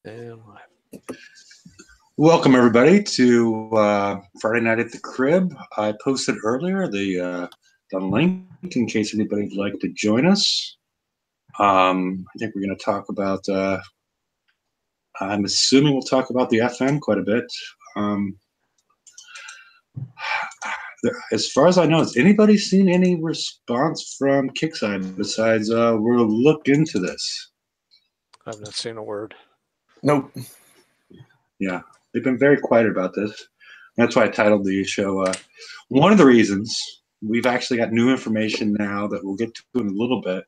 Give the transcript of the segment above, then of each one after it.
And Welcome, everybody, to Friday Night at the Crib. I posted earlier the link in case anybody would like to join us. I think we're going to talk about, I'm assuming we'll talk about the FM quite a bit. As far as I know, has anybody seen any response from Kickside besides we'll look into this? I've not seen a word. Nope. Yeah, they've been very quiet about this. That's why I titled the show. One of the reasons we've actually got new information now that we'll get to in a little bit.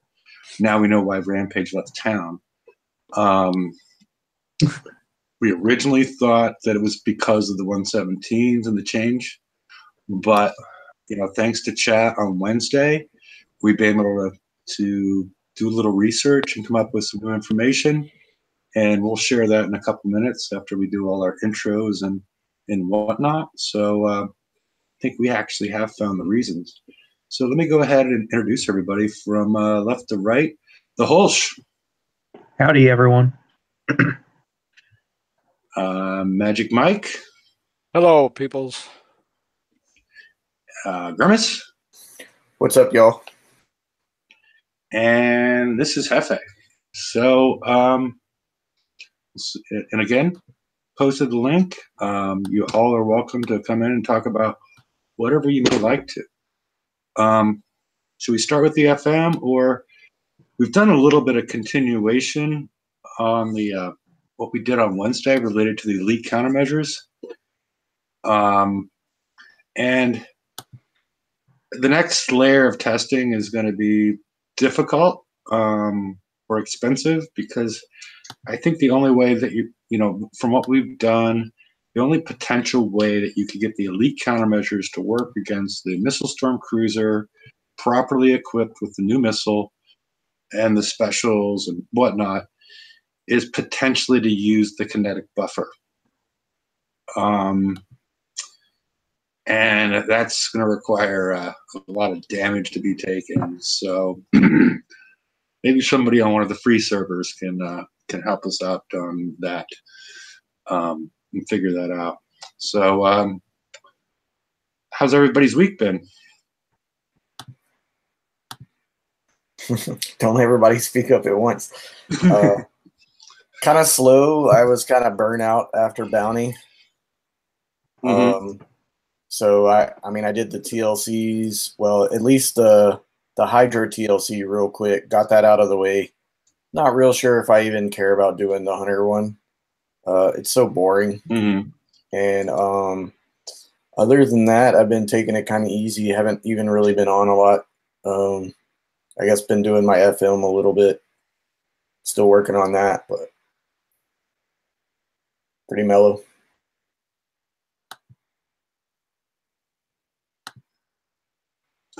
Now we know why Rampage left town. We originally thought that it was because of the 117s and the change, but thanks to chat on Wednesday, we've been able to do a little research and come up with some new information. And we'll share that in a couple minutes after we do all our intros and whatnot. So I think we actually have found the reasons. So let me go ahead and introduce everybody from left to right. The Hulsh. Howdy, everyone. Magic Mike. Hello, peoples. Grimace. What's up, y'all? And this is Hefe. So, and again, posted the link. You all are welcome to come in and talk about whatever you may like to. Should we start with the FM, or we've done a little bit of continuation on the what we did on Wednesday related to the elite countermeasures, and the next layer of testing is going to be difficult or expensive because I think the only way that from what we've done, the only potential way that you could get the elite countermeasures to work against the missile storm cruiser properly equipped with the new missile and the specials and whatnot is potentially to use the kinetic buffer. And that's going to require a lot of damage to be taken. So maybe somebody on one of the free servers can help us out on that and figure that out. So how's everybody's week been? Don't everybody speak up at once. Kind of slow. I was kind of burnt out after Bounty. Mm-hmm. So I did the TLCs. Well, at least the Hydra TLC real quick. Got that out of the way. Not real sure if I even care about doing the Hunter one. It's so boring. Mm-hmm. And other than that, I've been taking it kind of easy. Haven't even really been on a lot. I guess been doing my FM a little bit. Still working on that, but pretty mellow.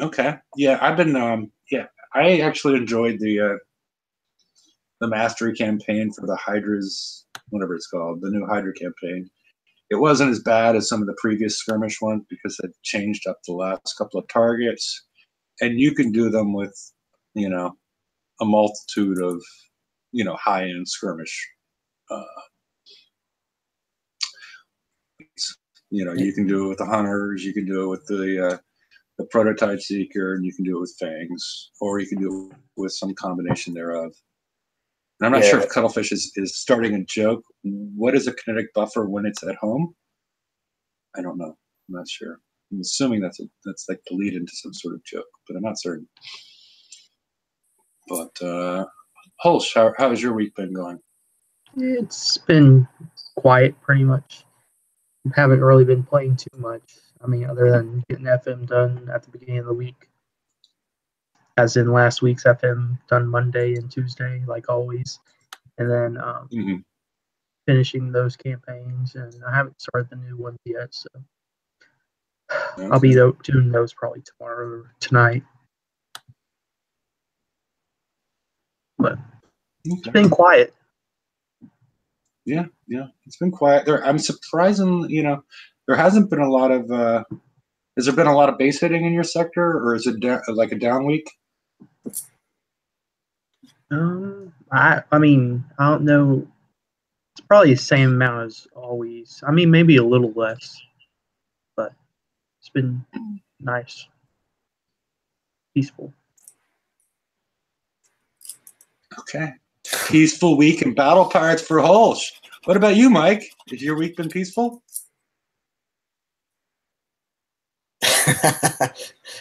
Okay. Yeah, I've been. I actually enjoyed the mastery campaign for the Hydra's, whatever it's called, the new Hydra campaign. It wasn't as bad as some of the previous skirmish ones because it changed up the last couple of targets, and you can do them with, a multitude of, high-end skirmish. You can do it with the hunters, you can do it with the prototype seeker, and you can do it with fangs, or you can do it with some combination thereof. And I'm not sure if Cuttlefish is starting a joke. What is a kinetic buffer when it's at home? I don't know. I'm not sure. I'm assuming that's like the lead into some sort of joke, but I'm not certain. But Hulsh, how has your week been going? It's been quiet, pretty much. Haven't really been playing too much. I mean, other than getting FM done at the beginning of the week. As in last week's FM done Monday and Tuesday, like always. And then finishing those campaigns. And I haven't started the new ones yet, so okay. I'll be doing those probably tomorrow or tonight. But it's been quiet. Yeah, it's been quiet. I'm surprised, there hasn't been a lot of. Has there been a lot of base hitting in your sector, or is it like a down week? I mean, I don't know It's probably the same amount as always. I mean, maybe a little less, but it's been nice, peaceful. Okay. Peaceful week in Battle Pirates for Holsch. What about you, Mike? Has your week been peaceful?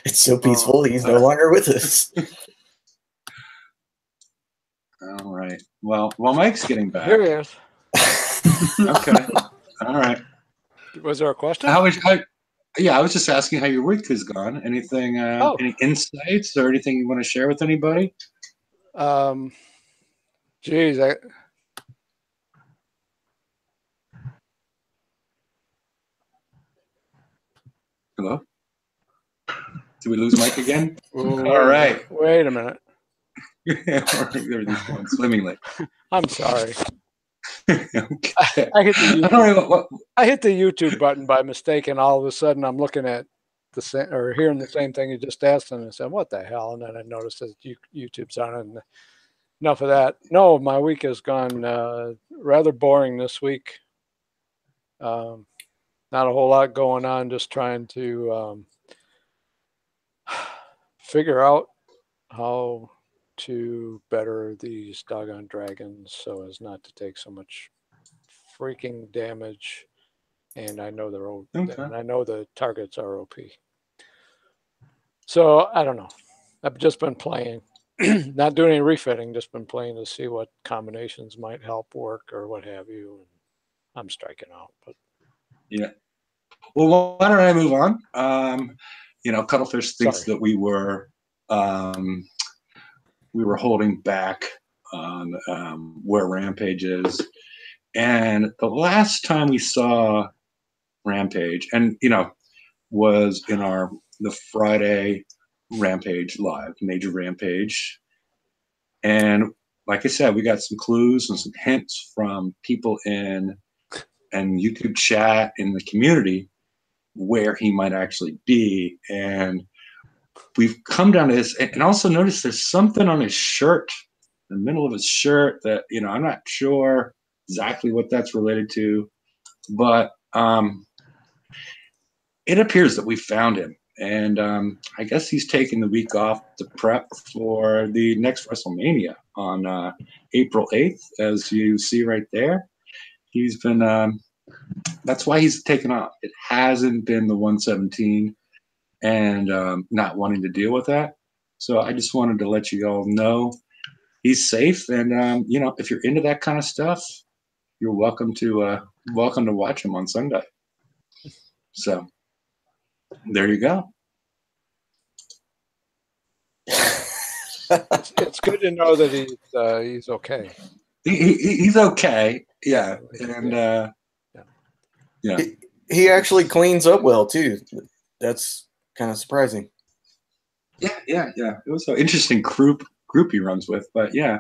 It's so peaceful. He's no longer with us. All right. Well, Mike's getting back. Here he is. Okay. All right. Was there a question? Yeah, I was just asking how your week has gone. Anything, any insights or anything you want to share with anybody? Geez, Hello? Did we lose Mike again? All right. Wait a minute. Everything's going swimmingly. I'm sorry. Okay. I hit the I don't know I hit the YouTube button by mistake, and all of a sudden I'm looking at the same or hearing the same thing you just asked, and I said, "What the hell?" And then I noticed that YouTube's on, and enough of that. No, my week has gone rather boring this week. Not a whole lot going on. Just trying to figure out how to better these doggone dragons so as not to take so much freaking damage. And I know they're OP, and I know the targets are OP. So I don't know. I've just been playing, not doing any refitting, just been playing to see what combinations might help work or what have you. And I'm striking out, but yeah. Well, why don't I move on? Cuttlefish thinks that we were holding back on where Rampage is, and the last time we saw Rampage, and was in the Friday Rampage live, major Rampage, and like I said, we got some clues and some hints from people in YouTube chat in the community where he might actually be, and we've come down to this, and also notice there's something on his shirt, in the middle of his shirt, that I'm not sure exactly what that's related to, but it appears that we found him, and I guess he's taking the week off to prep for the next WrestleMania on April 8th, as you see right there. He's been that's why he's taken off. It hasn't been the 117 and not wanting to deal with that. So I just wanted to let you all know he's safe, and if you're into that kind of stuff, you're welcome to watch him on Sunday. So there you go. it's good to know that he's okay. He's okay. Yeah, and yeah. He actually cleans up well too. That's kind of surprising. Yeah. It was an interesting group he runs with, but yeah,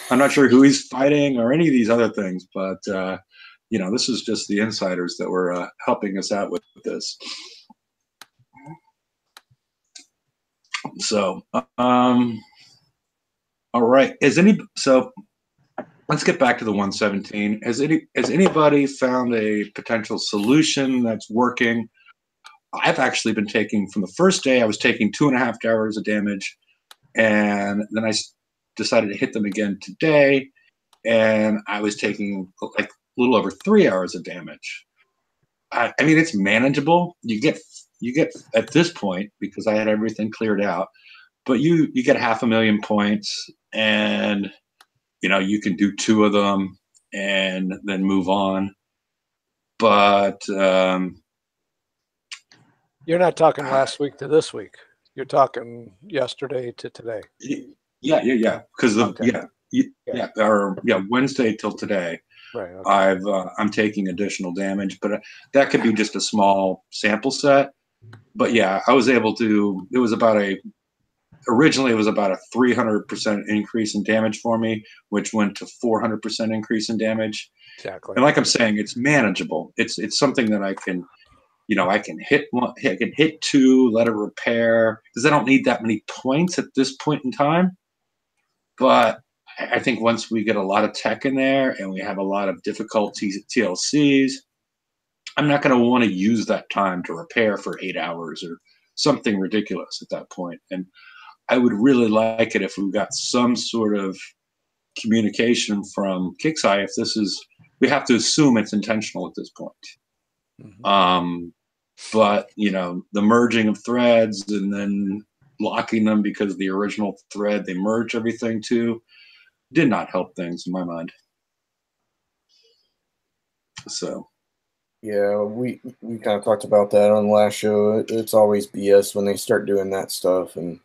I'm not sure who he's fighting or any of these other things, but this is just the insiders that were helping us out with this. So, all right. So let's get back to the 117. Has anybody found a potential solution that's working? I've actually been taking, from the first day, I was taking 2.5 hours of damage, and then I decided to hit them again today, and I was taking like a little over 3 hours of damage. I mean, it's manageable. You get at this point, because I had everything cleared out, but you get 500,000 points, and you can do 2 of them and then move on. But you're not talking last week to this week. You're talking yesterday to today. Yeah. Because Wednesday till today. Right. Okay. I'm taking additional damage, but that could be just a small sample set. But yeah, I was able to. It was originally it was about a 300% increase in damage for me, which went to 400% increase in damage. Exactly. And like I'm saying, it's manageable. It's something that I can. I can hit one, I can hit 2, let it repair, because I don't need that many points at this point in time. But I think once we get a lot of tech in there and we have a lot of difficulties at TLCs, I'm not going to want to use that time to repair for 8 hours or something ridiculous at that point. And I would really like it if we got some sort of communication from Kixeye. If this is, we have to assume it's intentional at this point. Mhm. But you know, the merging of threads and then locking them because the original thread they merge everything to did not help things in my mind. So Yeah, we kind of talked about that on the last show. It's always BS when they start doing that stuff, and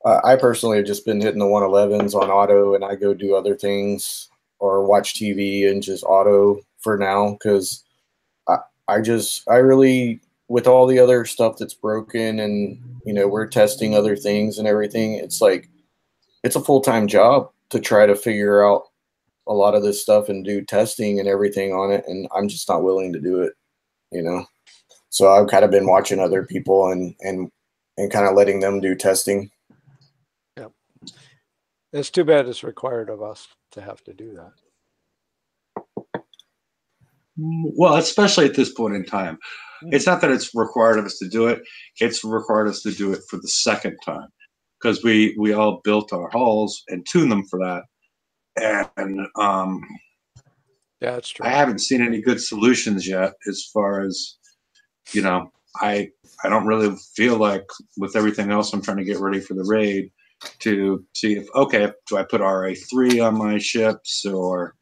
I personally have just been hitting the 111s on auto, and I go do other things or watch TV and just auto for now because I really, with all the other stuff that's broken and, you know, we're testing other things and everything, it's like, it's a full-time job to try to figure out a lot of this stuff and do testing and everything on it. And I'm just not willing to do it, you know? So I've kind of been watching other people and kind of letting them do testing. Yep. It's too bad it's required of us to have to do that. well, especially at this point in time. It's not that it's required of us to do it, it's required us to do it for the second time. Because we all built our hulls and tuned them for that. And Yeah, it's true. I haven't seen any good solutions yet as far as, you know, I don't really feel like with everything else I'm trying to get ready for the raid to see if, okay, do I put RA3 on my ships or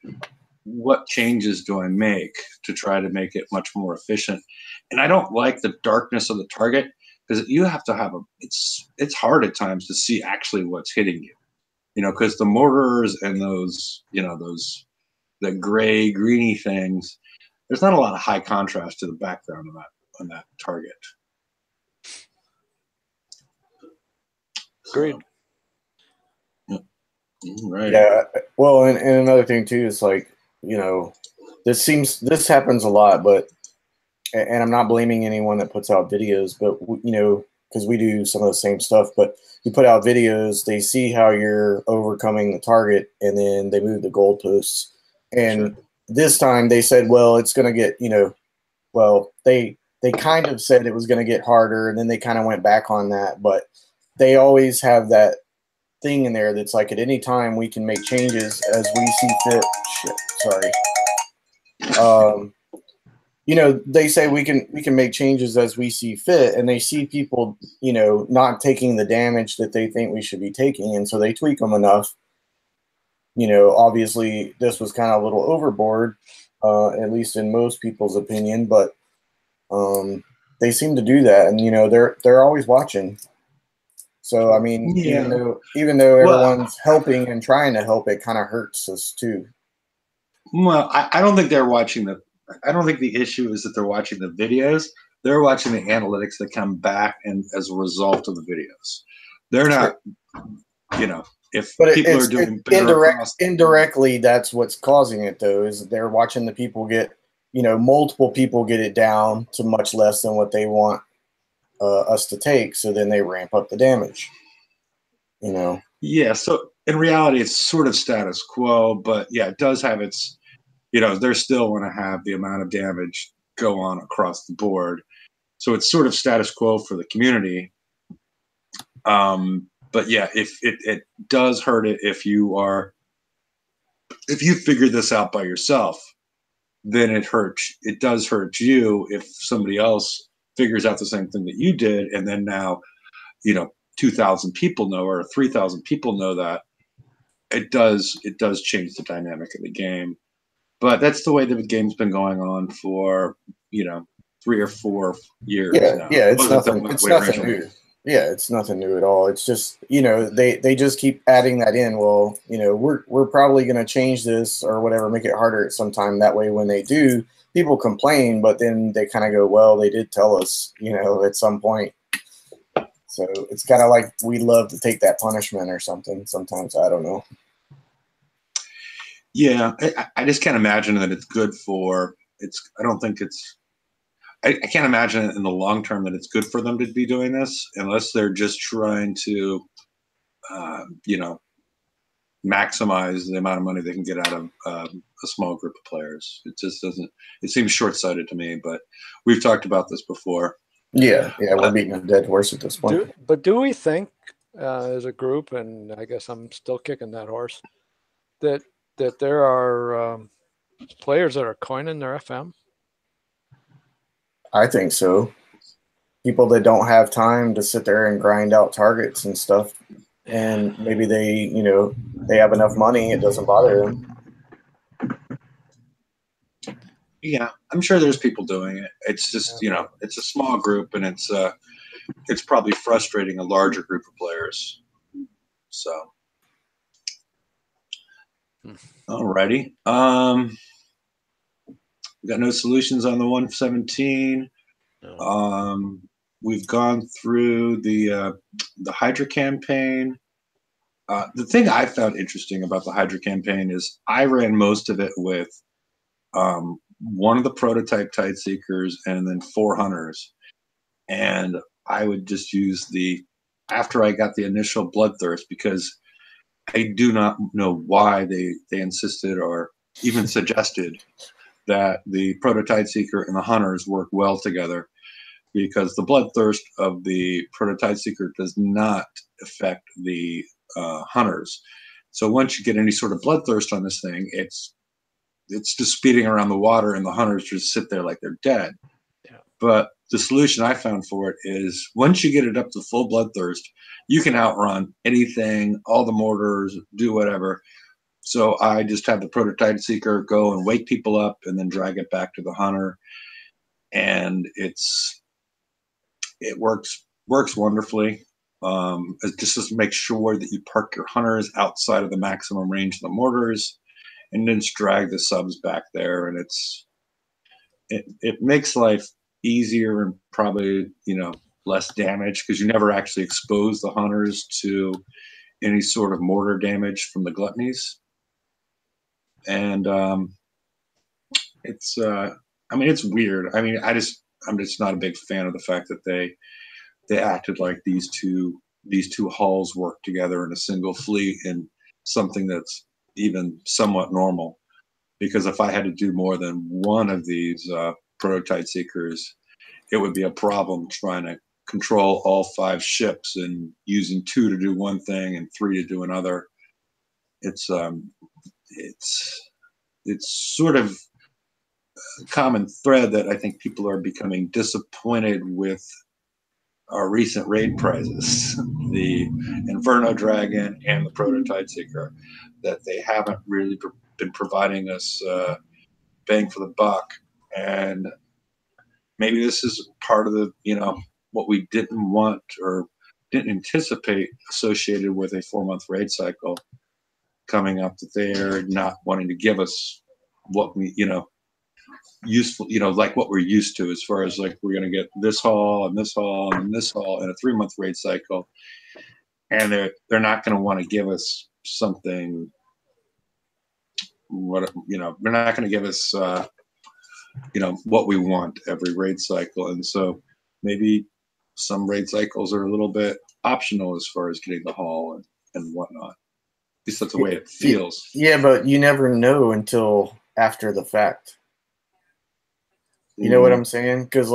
what changes do I make to try to make it much more efficient? And I don't like the darkness of the target because you have to have it's hard at times to see actually what's hitting you, you know, because the mortars and those, you know, the gray greeny things, there's not a lot of high contrast to the background on that target. Agreed. Right. Yeah. Well, and another thing too is like, you know, this happens a lot, but, and I'm not blaming anyone that puts out videos, but you know, because we do some of the same stuff, but you put out videos, they see how you're overcoming the target, and then they move the goalposts. And this time they said, well, it's going to get, you know, well, they kind of said it was going to get harder, and then they kind of went back on that, but they always have that thing in there that's like at any time we can make changes as we see fit. Shit, sorry. You know, they say we can make changes as we see fit, and they see people, you know, not taking the damage that they think we should be taking, and so they tweak them enough. You know, obviously this was kind of a little overboard, at least in most people's opinion, but they seem to do that, and you know, they're always watching. So I mean, Yeah. even though Well, everyone's helping and trying to help, it kind of hurts us too. Well, I don't think they're watching I don't think the issue is that they're watching the videos. They're watching the analytics that come back and as a result of the videos. They're not, you know, if But people are doing better indirectly, that's what's causing it, though, is they're watching the people get, you know, multiple people get it down to much less than what they want us to take. So then they ramp up the damage, you know. Yeah. So in reality, it's sort of status quo, but yeah, it does have its, you know, they're still want to have the amount of damage go on across the board. So it's sort of status quo for the community. But yeah, if it does hurt it if you figure this out by yourself, then it does hurt you if somebody else figures out the same thing that you did, and then now, you know, 2,000 people know or 3,000 people know that. It does change the dynamic of the game. But that's the way the game's been going on for, you know, 3 or 4 years now. Yeah, it's nothing new. Yeah, it's nothing new at all. It's just, you know, they just keep adding that in. Well, you know, we're probably going to change this or whatever, make it harder at some time. That way, when they do, people complain, but then they kind of go, well, they did tell us, you know, at some point. So it's kind of like we love to take that punishment or something. Sometimes, I don't know. Yeah, I just can't imagine that it's good for I don't think it's. I can't imagine in the long term that it's good for them to be doing this unless they're just trying to, you know, maximize the amount of money they can get out of a small group of players. It just doesn't. It seems short-sighted to me. But we've talked about this before. Yeah, we're beating a dead horse at this point. Do we think as a group, and I guess I'm still kicking that horse, that there are players that are coining their FM? I think so. People that don't have time to sit there and grind out targets and stuff, and maybe they have enough money, it doesn't bother them. Yeah, I'm sure there's people doing it. It's just, it's a small group, and it's probably frustrating a larger group of players. So, alrighty. We got no solutions on the 117. No. We've gone through the Hydra campaign. The thing I found interesting about the Hydra campaign is I ran most of it with one of the prototype Tide Seekers and then 4 hunters. And I would just use after I got the initial Bloodthirst, because I do not know why they insisted or even suggested that the prototype Seeker and the hunters work well together, because the Bloodthirst of the prototype Seeker does not affect the hunters. So once you get any sort of Bloodthirst on this thing, it's just speeding around the water, and the hunters just sit there like they're dead. Yeah. But the solution I found for it is once you get it up to full Bloodthirst, you can outrun anything, all the mortars, do whatever. So I just have the prototype Seeker go and wake people up and then drag it back to the hunter. And it works wonderfully. Just make sure that you park your hunters outside of the maximum range of the mortars, and then just drag the subs back there. And it makes life easier and probably, less damage, because you never actually expose the hunters to any sort of mortar damage from the gluttonies. And it's weird. I mean, I'm just not a big fan of the fact that they acted like these two hulls work together in a single fleet in something that's even somewhat normal. Because if I had to do more than one of these prototype Seekers, it would be a problem trying to control all 5 ships and using 2 to do one thing and 3 to do another. It's sort of a common thread that I think people are becoming disappointed with our recent raid prizes, the Inferno Dragon and the Prototype Seeker, that they haven't really been providing us bang for the buck. And maybe this is part of the, what we didn't want or didn't anticipate associated with a 4-month raid cycle coming up, that they're not wanting to give us what we, useful, like what we're used to, as far as like we're going to get this haul and this haul and this haul in a 3-month raid cycle, and they're not going to want to give us something. They're not going to give us what we want every raid cycle, and so maybe some raid cycles are a little bit optional as far as getting the haul and whatnot. At least that's the way it feels. Yeah, but you never know until after the fact. You know what I'm saying? Because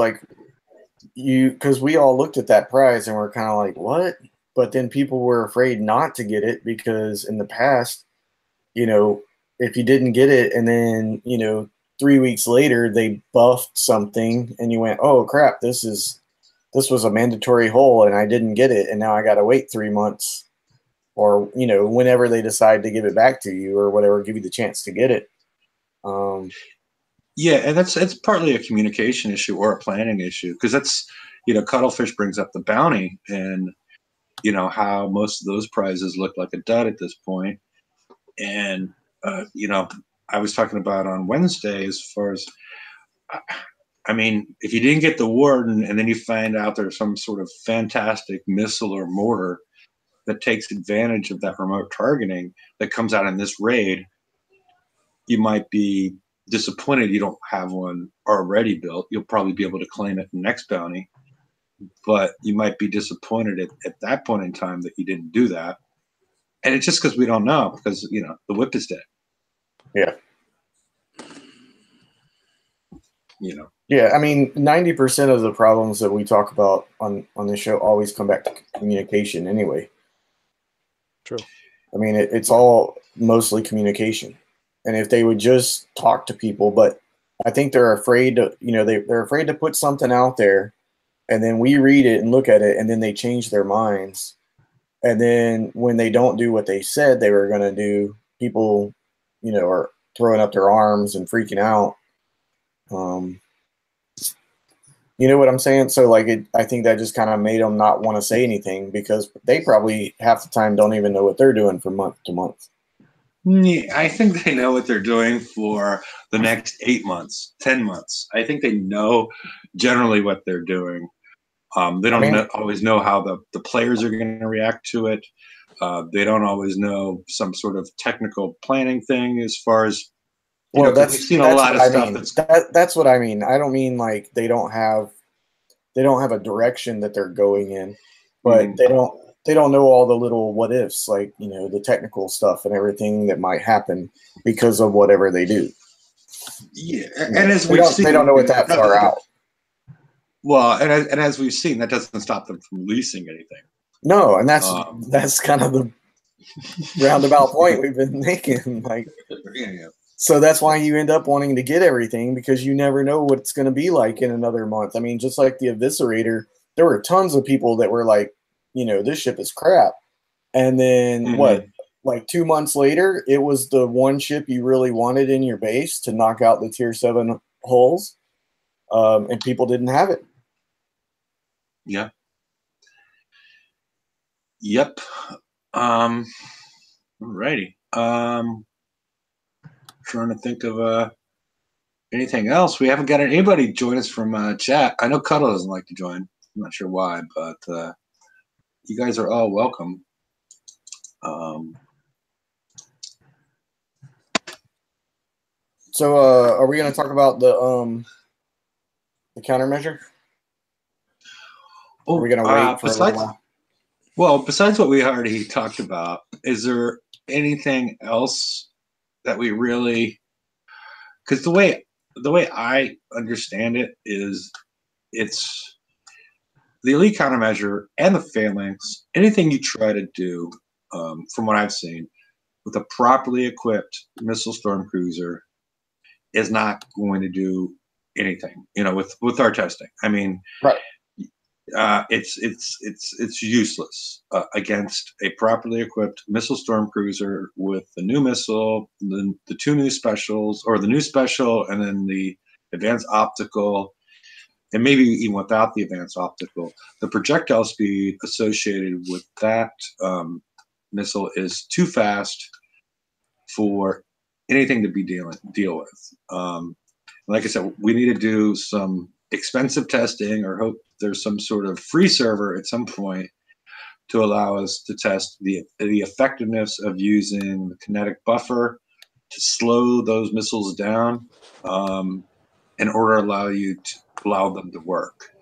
we all looked at that prize and we're kind of like, what? But then people were afraid not to get it, because in the past, if you didn't get it and then 3 weeks later they buffed something and you went, oh crap, this was a mandatory hole and I didn't get it, and now I got to wait 3 months, or whenever they decide to give it back to you or whatever, give you the chance to get it. Yeah, and it's partly a communication issue or a planning issue, because that's, Cuttlefish brings up the bounty and, how most of those prizes look like a dud at this point. And, I was talking about on Wednesday, as far as, I mean, if you didn't get the Warden and then you find out there's some sort of fantastic missile or mortar that takes advantage of that remote targeting that comes out in this raid, you might be disappointed you don't have one already built. You'll probably be able to claim it in the next bounty, but you might be disappointed at that point in time that you didn't do that. And it's just because we don't know, because, you know, the whip is dead. Yeah. You know. Yeah, I mean, 90% of the problems that we talk about on this show always come back to communication anyway. True. I mean, it's all mostly communication. And if they would just talk to people, but I think they're afraid to, you know, they're afraid to put something out there, and then we read it and look at it, and then they change their minds. And then when they don't do what they said they were going to do, people, you know, are throwing up their arms and freaking out. You know what I'm saying? So, like, I think that just kind of made them not want to say anything, because they probably half the time don't even know what they're doing from month to month. Yeah, I think they know what they're doing for the next 8 months, 10 months. I think they know generally what they're doing. They don't always know how the players are going to react to it. They don't always know some sort of technical planning thing as far as, well, we've seen a lot of stuff. That's what I mean. I don't mean like they don't have a direction that they're going in, but they don't know all the little what ifs, like, you know, the technical stuff and everything that might happen because of whatever they do. Yeah, and as we've seen, they don't know it that far out. Well, and as we've seen, that doesn't stop them from releasing anything. No, and that's kind of the roundabout point we've been making. Like, yeah. So that's why you end up wanting to get everything, because you never know what it's going to be like in another month. I mean, just like the Eviscerator, there were tons of people that were like, you know, this ship is crap. And then like 2 months later, it was the one ship you really wanted in your base to knock out the tier 7 hulls. And people didn't have it. Yeah. Yep. Alrighty. Trying to think of anything else. We haven't got anybody join us from chat. I know Cuddle doesn't like to join. I'm not sure why, but you guys are all welcome. So are we going to talk about the countermeasure? Oh, are we going to wait for a little while? Well, besides what we already talked about, is there anything else that we really? Because the way I understand it is, it's the elite countermeasure and the phalanx. Anything you try to do, from what I've seen, with a properly equipped missile storm cruiser, is not going to do anything. You know, with our testing. I mean, right. It's useless against a properly equipped missile storm cruiser with the new missile, the 2 new specials, or the new special, and then the advanced optical, and maybe even without the advanced optical. The projectile speed associated with that missile is too fast for anything to be deal with. Like I said, we need to do some expensive testing, or hope there's some sort of free server at some point to allow us to test the effectiveness of using the kinetic buffer to slow those missiles down, in order to allow them to work.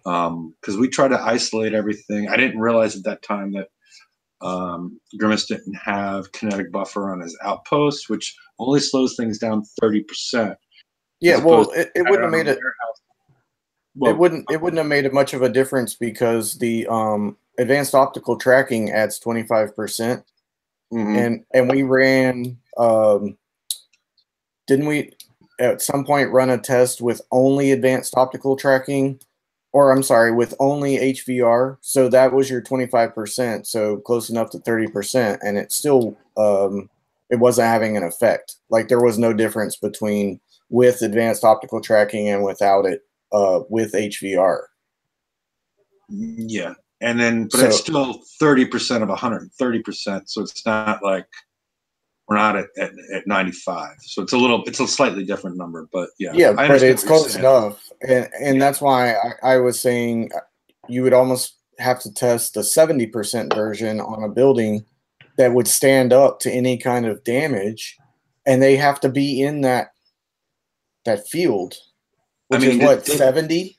Because we try to isolate everything. I didn't realize at that time that Grimace didn't have kinetic buffer on his outpost, which only slows things down 30%. Yeah, well, it wouldn't have made it. Well, it wouldn't have made it much of a difference, because the advanced optical tracking adds 25%, and we ran. Didn't we at some point run a test with only advanced optical tracking, or I'm sorry, with only HVR? So that was your 25%, so close enough to 30%, and it still it wasn't having an effect. Like, there was no difference between with advanced optical tracking and without it, with HVR. Yeah, and then but it's still 30% of 130%, so it's not like we're not at 95. So it's a slightly different number, but yeah, but it's close enough, and that's why I was saying you would almost have to test the 70% version on a building that would stand up to any kind of damage, and they have to be in that field, which is what, 70?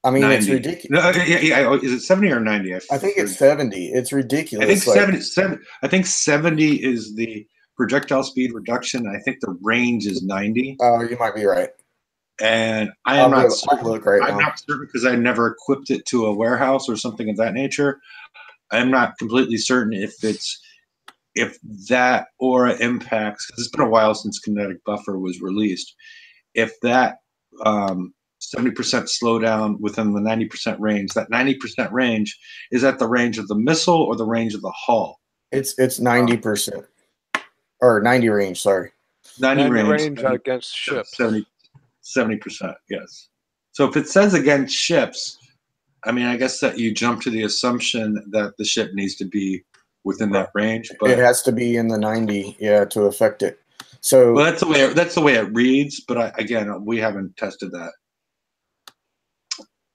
I mean, 90. it's ridiculous. No, yeah. Is it 70 or 90? I think it's 70. It's ridiculous. I think like, 70. I think 70 is the projectile speed reduction. I think the range is 90. Oh, you might be right. And I am not certain. I'll look right I'm now. not certain because I never equipped it to a warehouse or something of that nature. I'm not completely certain if that aura impacts, because it's been a while since kinetic buffer was released. If that 70% slowdown within the 90% range, that 90% range is at the range of the missile or the range of the hull. It's 90% or 90 range. Sorry, 90 range against ships. 70%, yes. So if it says against ships, I mean, I guess that you jump to the assumption that the ship needs to be within that range, but it has to be in the 90, to affect it. So, well, that's the way it reads. But again, we haven't tested that.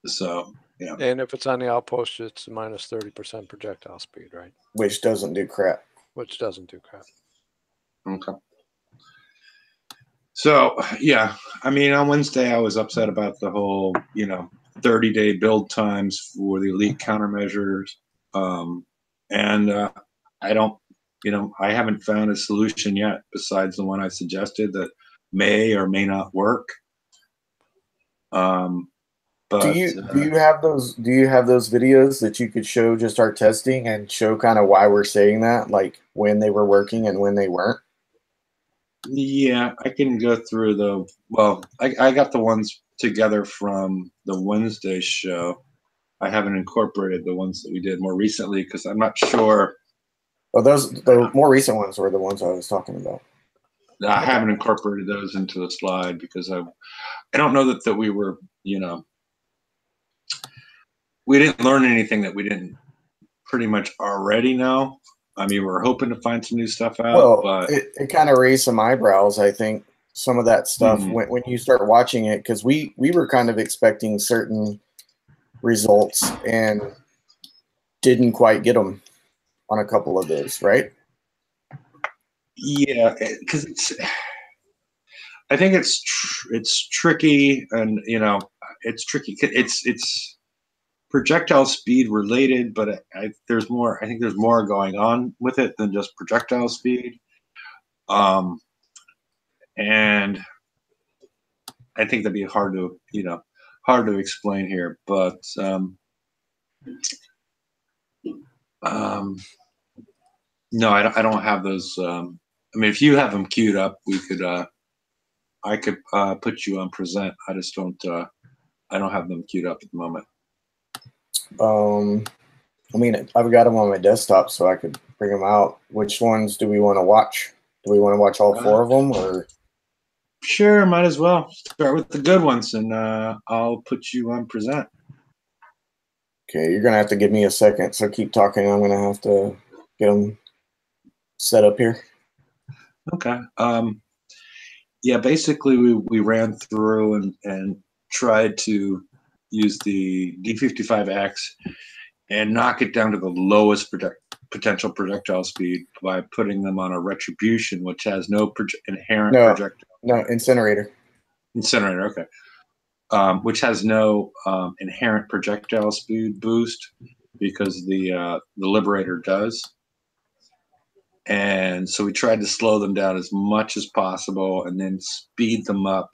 So yeah. And if it's on the outpost, it's minus 30% projectile speed, right? which doesn't do crap. Which doesn't do crap. Okay. So yeah, I mean, on Wednesday I was upset about the whole, 30-day build times for the elite countermeasures, and I don't, I haven't found a solution yet besides the one I suggested that may or may not work. But Do you have those videos that you could show just our testing and show kind of why we're saying that, like when they were working and when they weren't? Yeah, I can go through I got the ones together from the Wednesday show. I haven't incorporated the ones that we did more recently because I'm not sure. Well, the more recent ones were the ones I was talking about. I haven't incorporated those into the slide because I don't know that we were, we didn't learn anything that we didn't pretty much already know. I mean, we're hoping to find some new stuff out. Well, but it kind of raised some eyebrows, I think, some of that stuff when you start watching it, because we were kind of expecting certain results and didn't quite get them on a couple of those, right? Yeah, because I think it's tricky, and it's tricky. It's projectile speed related, but I think there's more going on with it than just projectile speed. And I think that'd be hard to explain here, but no, I don't have those. I mean, if you have them queued up, I could put you on present. I just don't. I don't have them queued up at the moment. I mean, I've got them on my desktop, so I could bring them out. Which ones do we want to watch? Do we want to watch all four of them, or? Sure, might as well start with the good ones, and I'll put you on present. Okay, you're gonna have to give me a second, so keep talking. I'm gonna have to get them set up here. Okay. Yeah, basically we ran through and tried to use the D55X and knock it down to the lowest potential projectile speed by putting them on a retribution, which has no inherent projectile. No, incinerator. Incinerator, okay. Which has no inherent projectile speed boost because the Liberator does. And so we tried to slow them down as much as possible and then speed them up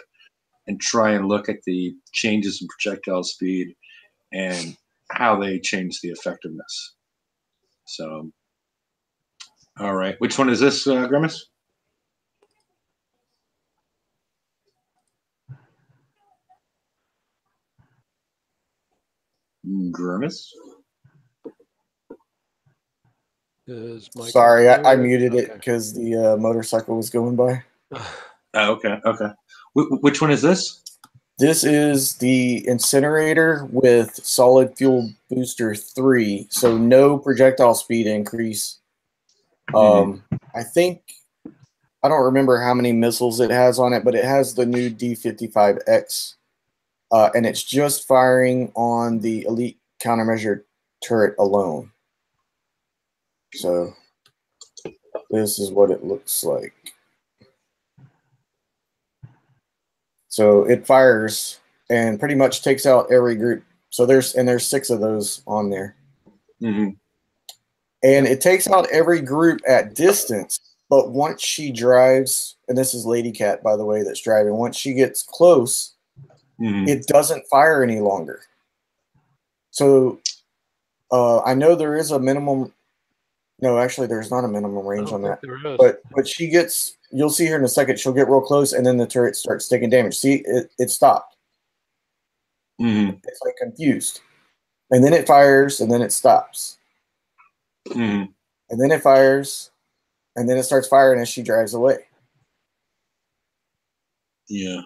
and try and look at the changes in projectile speed and how they change the effectiveness. So, all right. Which one is this, Grimace? Grimace? Sorry, I muted it because the motorcycle was going by. Okay. Which one is this? This is the incinerator with solid fuel booster 3, so no projectile speed increase. I think, I don't remember how many missiles it has on it, but it has the new D55X, and it's just firing on the elite countermeasure turret alone. So this is what it looks like. So it fires and pretty much takes out every group So there's 6 of those on there. Mm-hmm. And it takes out every group at distance, but once she drives, and this is Lady Cat, by the way, that's driving, once she gets close, it doesn't fire any longer. So I know there is a minimum. No, actually, there's not a minimum range on that. There is. But she gets, you'll see here in a second, she'll get real close, and then the turret starts taking damage. See, it stopped. It's like confused. And then it fires, and then it stops. And then it fires, and then it starts firing as she drives away. Yeah.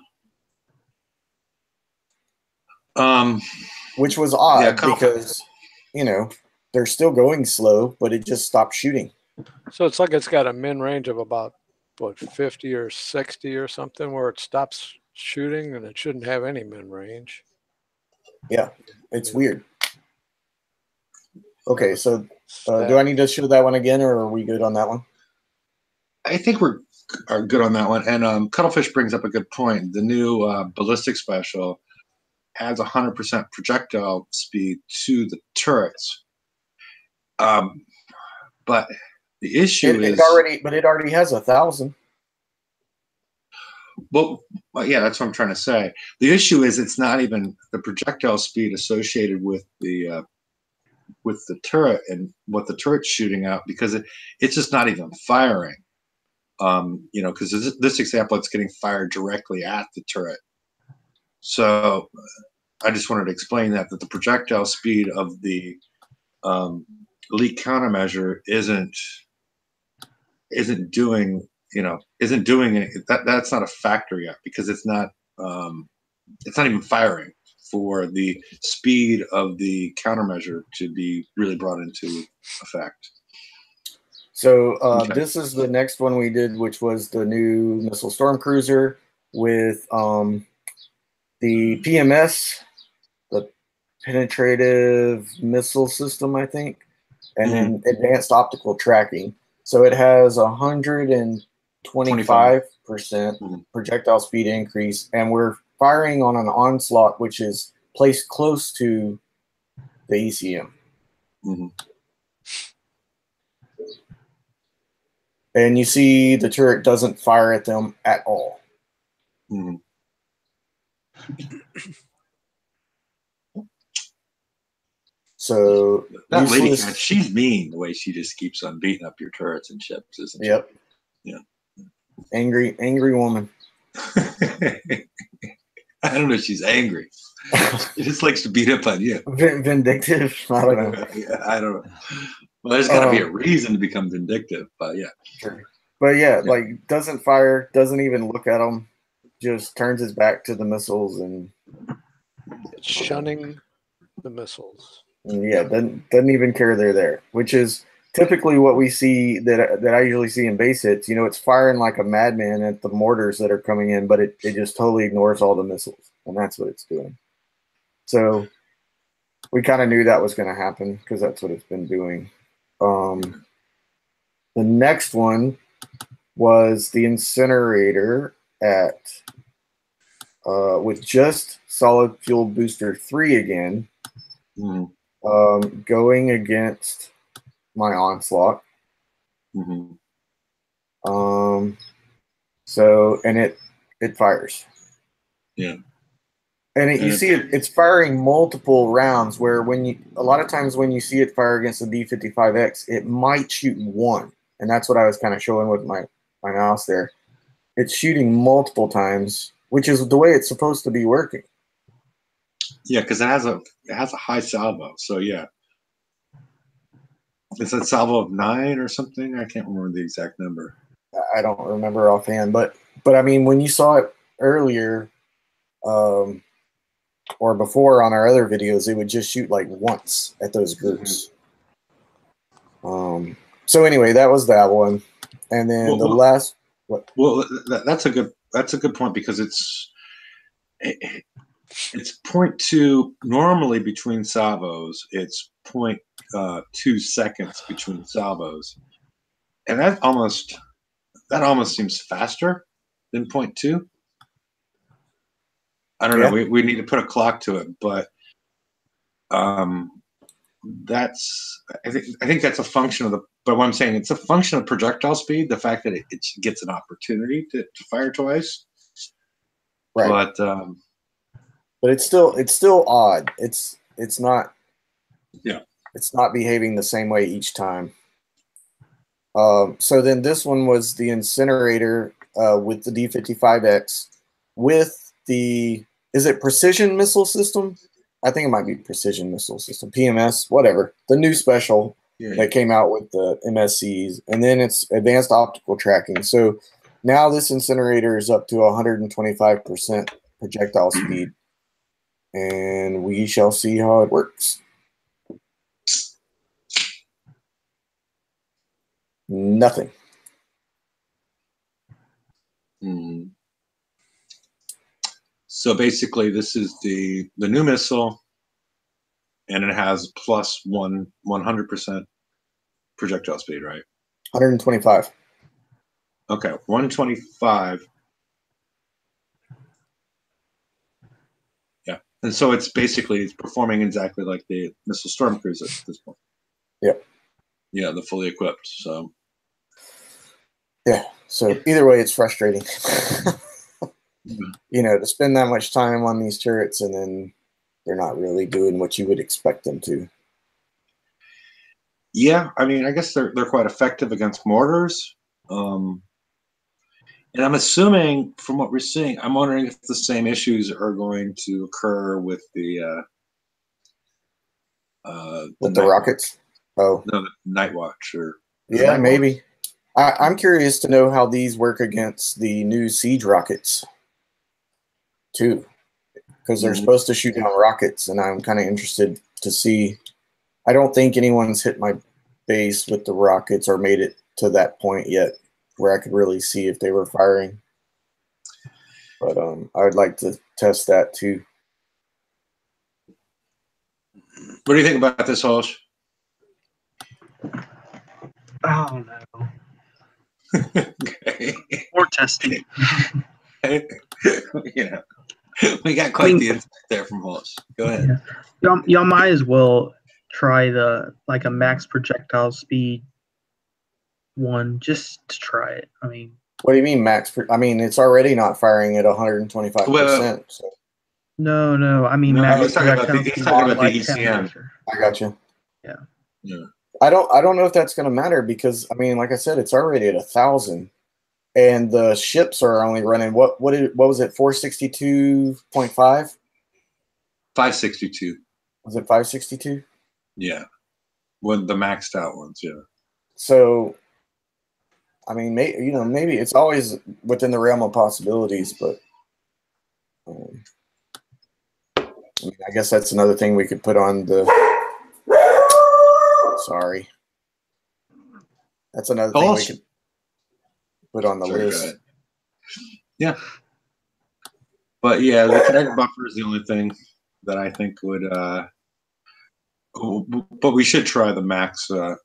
Which was odd because, you know, they're still going slow, but it just stopped shooting. So it's like it's got a min range of about, what, 50 or 60 or something, where it stops shooting, and it shouldn't have any min range. Yeah, it's weird. Okay, so do I need to show that one again, or are we good on that one? I think we're good on that one. And Cuttlefish brings up a good point. The new ballistic special adds 100% projectile speed to the turrets. But the issue is it already has 1,000. Well, yeah, that's what I'm trying to say. The issue is it's not even the projectile speed associated with the turret and what the turret's shooting out, because it's just not even firing. You know, because this example, it's getting fired directly at the turret. So I just wanted to explain that the projectile speed of the elite countermeasure isn't doing it. That's not a factor yet, because it's not even firing for the speed of the countermeasure to be really brought into effect. So This is the next one we did, which was the new missile storm cruiser with the PMS, the penetrative missile system, I think, and then advanced optical tracking. So it has 125% projectile speed increase, and we're firing on an onslaught, which is placed close to the ECM. And you see the turret doesn't fire at them at all. So that Lady Cat, she's mean the way she just keeps on beating up your turrets and ships, isn't she? Yep. Yeah. Angry woman. I don't know if she's angry. She just likes to beat up on you. Vindictive? I don't know. Yeah, I don't know. Well, there's got to be a reason to become vindictive, but yeah. Sure. But yeah, like doesn't fire, doesn't even look at them, just turns his back to the missiles and it's shunning the missiles. Yeah, doesn't even care they're there, which is typically what we see that I usually see in base hits. You know, it's firing like a madman at the mortars that are coming in, but it just totally ignores all the missiles, and that's what it's doing. So we kind of knew that was going to happen because that's what it's been doing. The next one was the incinerator with just solid fuel booster 3 again, going against my onslaught. So and it fires. Yeah. And you see it's firing multiple rounds, where a lot of times when you see it fire against the D55X, it might shoot one. And that's what I was kind of showing with my mouse there. It's shooting multiple times, which is the way it's supposed to be working. Yeah, because it has a high salvo. So yeah. Is that salvo of 9 or something? I can't remember the exact number. I don't remember offhand, but I mean, when you saw it earlier, or before on our other videos, it would just shoot like once at those groups. So anyway, that was that one, and then the last. What? Well, that's a good point, because it's 0.2 normally between salvos. It's 0.2 seconds between salvos, and that almost seems faster than 0.2. I don't know. We need to put a clock to it, but that's I think that's a function of the. But what I'm saying, it's a function of projectile speed. The fact that it gets an opportunity to fire twice. Right. But it's still odd. It's not. Yeah. It's not behaving the same way each time. So then this one was the incinerator with the D55X with the, is it precision missile system? I think it might be precision missile system, PMS, whatever. The new special that came out with the MSCs, and then it's advanced optical tracking. So now this incinerator is up to 125% projectile speed, and we shall see how it works. Nothing. So basically, this is the new missile, and it has plus 100% projectile speed, right? 125. Okay, 125. Yeah, and so it's performing exactly like the missile storm cruiser at this point. Yep. Yeah, the fully equipped. So. Yeah. So either way, it's frustrating. You know, to spend that much time on these turrets and then they're not really doing what you would expect them to. Yeah, I mean, I guess they're quite effective against mortars. And I'm assuming from what we're seeing, I'm wondering if the same issues are going to occur with the rockets. Oh, no, the Night Watch yeah, maybe. I'm curious to know how these work against the new siege rockets too, because they're supposed to shoot down rockets, and I'm kind of interested to see. I don't think anyone's hit my base with the rockets or made it to that point yet where I could really see if they were firing. But I would like to test that too. What do you think about this, Hosh? Oh no. Okay. More testing. You know, we got quite the insight there from Hosh. Go ahead. Yeah. Y'all might as well try a max projectile speed one just to try it. I mean, what do you mean max? I mean, it's already not firing at 125%. So. No. I mean, max he's talking about the ECM. Temperature. I got you. Yeah. I don't know if that's going to matter because I mean, like I said, it's already at 1,000, and the ships are only running what was it 462.5? 562. Was it 562? Yeah, when the maxed out ones, yeah. So, I mean, maybe it's always within the realm of possibilities, but I guess that's another thing we could put on the. Sorry, that's another thing we could put on the list. Yeah, but yeah, the kinetic buffer is the only thing that I think would. But we should try the max, the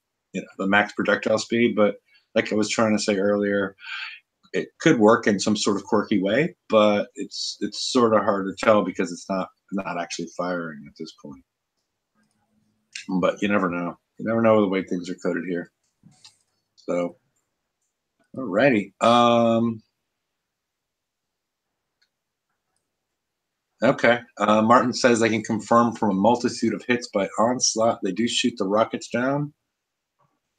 max projectile speed. But like I was trying to say earlier, it could work in some sort of quirky way, but it's sort of hard to tell because it's not actually firing at this point. But you never know. You never know the way things are coded here. So, alrighty. Okay. Martin says I can confirm from a multitude of hits by Onslaught they do shoot the rockets down.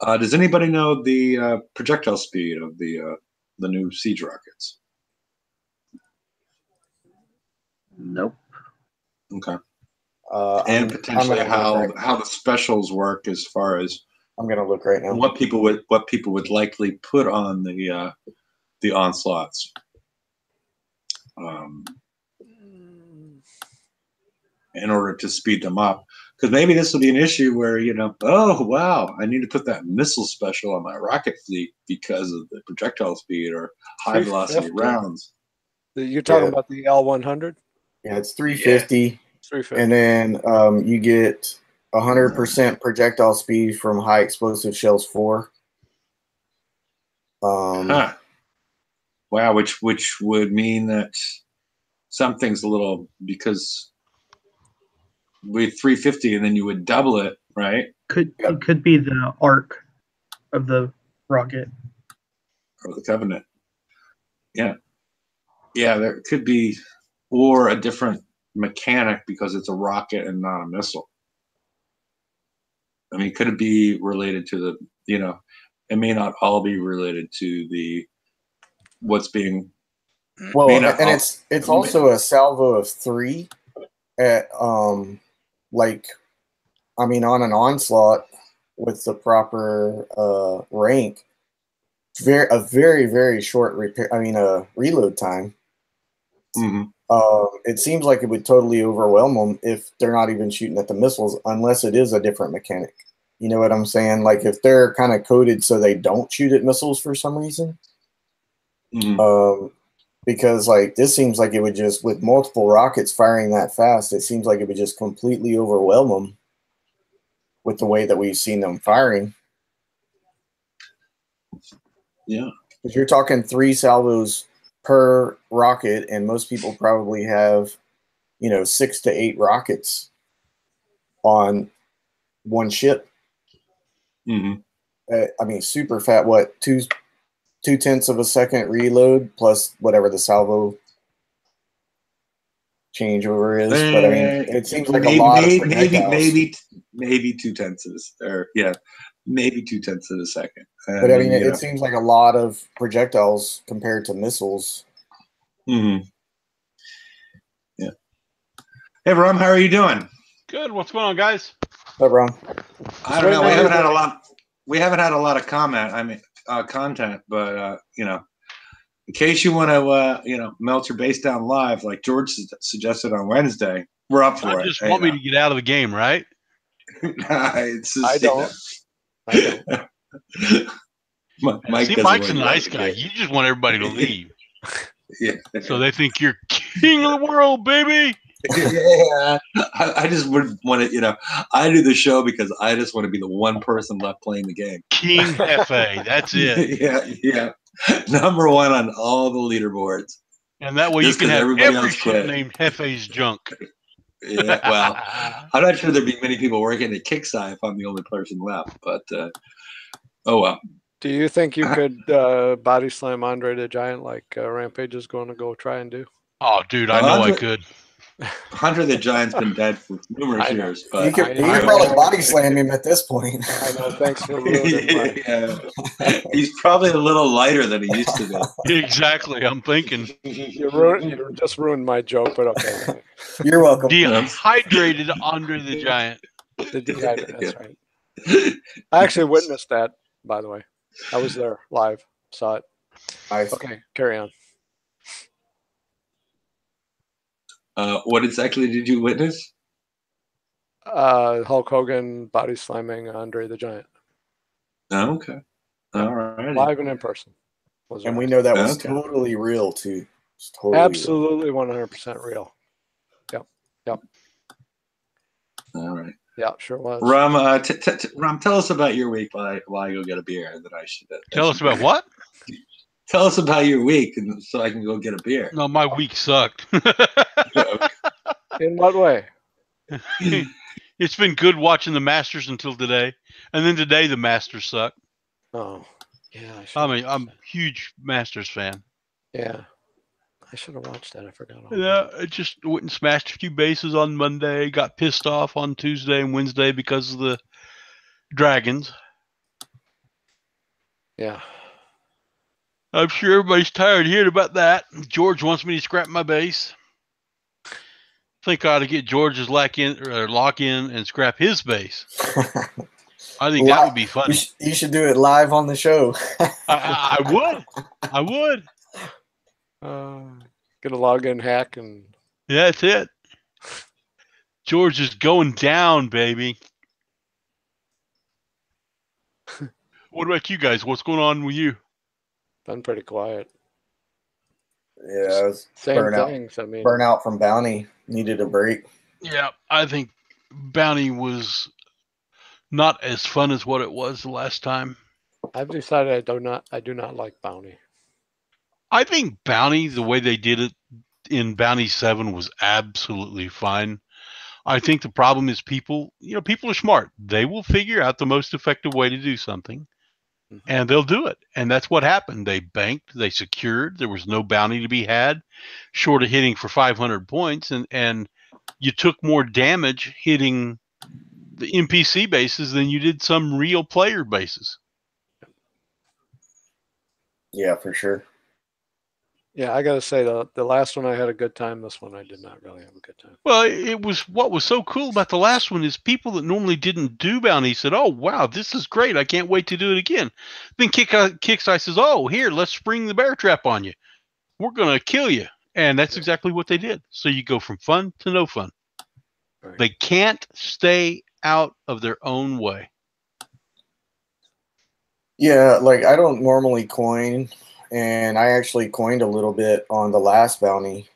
Does anybody know the projectile speed of the new siege rockets? Nope. Okay. And potentially how the specials work as far as I'm gonna look right now. What people would likely put on the onslaughts. In order to speed them up, because maybe this will be an issue where oh wow, I need to put that missile special on my rocket fleet because of the projectile speed or high velocity rounds. You're talking about the L100? Yeah, it's 350. Yeah. 350. And then you get 100% projectile speed from high explosive shells 4. Wow, which would mean that something's a little, because with 350, and then you would double it, right? It could be the arc of the rocket. Or the Covenant. Yeah. Yeah, there could be, or a different mechanic because it's a rocket and not a missile. I mean, could it be related to the, it may not all be related to the what's being. Well, and it's also a salvo of 3 at on an onslaught with the proper rank. A very, very short reload time. Mm-hmm. It seems like it would totally overwhelm them if they're not even shooting at the missiles, unless it is a different mechanic. You know what I'm saying? Like if they're kind of coded so they don't shoot at missiles for some reason. Mm-hmm. Because like this seems like it would just, with multiple rockets firing that fast, it seems like it would just completely overwhelm them with the way that we've seen them firing. Yeah. Because you're talking 3 salvos per rocket, and most people probably have, 6 to 8 rockets on one ship. Mm-hmm. Super fat. What, 2/10 of a second reload plus whatever the salvo changeover is. But it seems like a lot of projectiles. Maybe 2/10, or maybe 2/10 of a second. But it seems like a lot of projectiles compared to missiles. Mm-hmm. Yeah. Hey, Rum, how are you doing? Good. What's going on, guys? What, Rum? I don't know. We haven't had a lot. We haven't had a lot of content, but in case you want to, melt your base down live, like George suggested on Wednesday, we're up for it. You just want me to get out of the game, right? I don't. Mike's a nice guy. You just want everybody to leave. Yeah. So they think you're king of the world, baby. Yeah. I just would want to, I do the show because I just want to be the one person left playing the game. King Hefe. That's it. Yeah. Number 1 on all the leaderboards. And that way Just you can have every ship quit. named Hefe's junk. Yeah, well, I'm not sure there'd be many people working at Kickside if I'm the only person left, but oh well. Do you think you could body slam Andre the Giant like Rampage is going to go try and do? Oh, dude, I know I could. Andre the Giant's been dead for numerous years, but you can probably body slam him at this point. I know. Thanks for ruining He's probably a little lighter than he used to be. Exactly. I'm thinking. You just ruined my joke, but okay. You're welcome. Dehydrated Andre the Giant. That's right. I actually witnessed that, by the way. I was there live, saw it. Nice. Okay, carry on. What exactly did you witness? Hulk Hogan body slamming Andre the Giant. Oh, okay. All right. Live and in person. And we know that was totally real, too. Totally absolutely 100% real. Yep. All right. Yeah, sure was. Rum, Rum, tell us about your week while I go get a beer. That I should tell us about what? Tell us about your week, and so I can go get a beer. No, my week sucked. In what way? It's been good watching the Masters until today, and then today the Masters suck. Oh, yeah. I'm a huge Masters fan. Yeah, I should have watched that. I forgot. I just went and smashed a few bases on Monday. Got pissed off on Tuesday and Wednesday because of the Dragons. Yeah. I'm sure everybody's tired of hearing about that. George wants me to scrap my base. I think I ought to get George's lock in and scrap his base. I think that would be fun. You should do it live on the show. I would. Get a login hack and. Yeah, that's it. George is going down, baby. What about you guys? What's going on with you? Been pretty quiet. Yeah, same things. I mean, burnout from Bounty, needed a break. Yeah, I think Bounty was not as fun as what it was the last time. I've decided I do not like Bounty. I think Bounty, the way they did it in Bounty 7, was absolutely fine. I think the problem is people are smart. They will figure out the most effective way to do something, and they'll do it. And that's what happened. They banked, they secured. There was no bounty to be had, short of hitting for 500 points, and you took more damage hitting the NPC bases than you did some real player bases. Yeah, for sure. Yeah, I got to say, the last one I had a good time. This one I did not really have a good time. Well, it was what was so cool about the last one is people that normally didn't do bounties said, "Oh, wow, this is great. I can't wait to do it again." Then Kickstarter says, "Oh, here, let's spring the bear trap on you. We're going to kill you." And that's exactly what they did. So you go from fun to no fun. Right. They can't stay out of their own way. Yeah, like I don't normally coin, and I actually coined a little bit on the last bounty,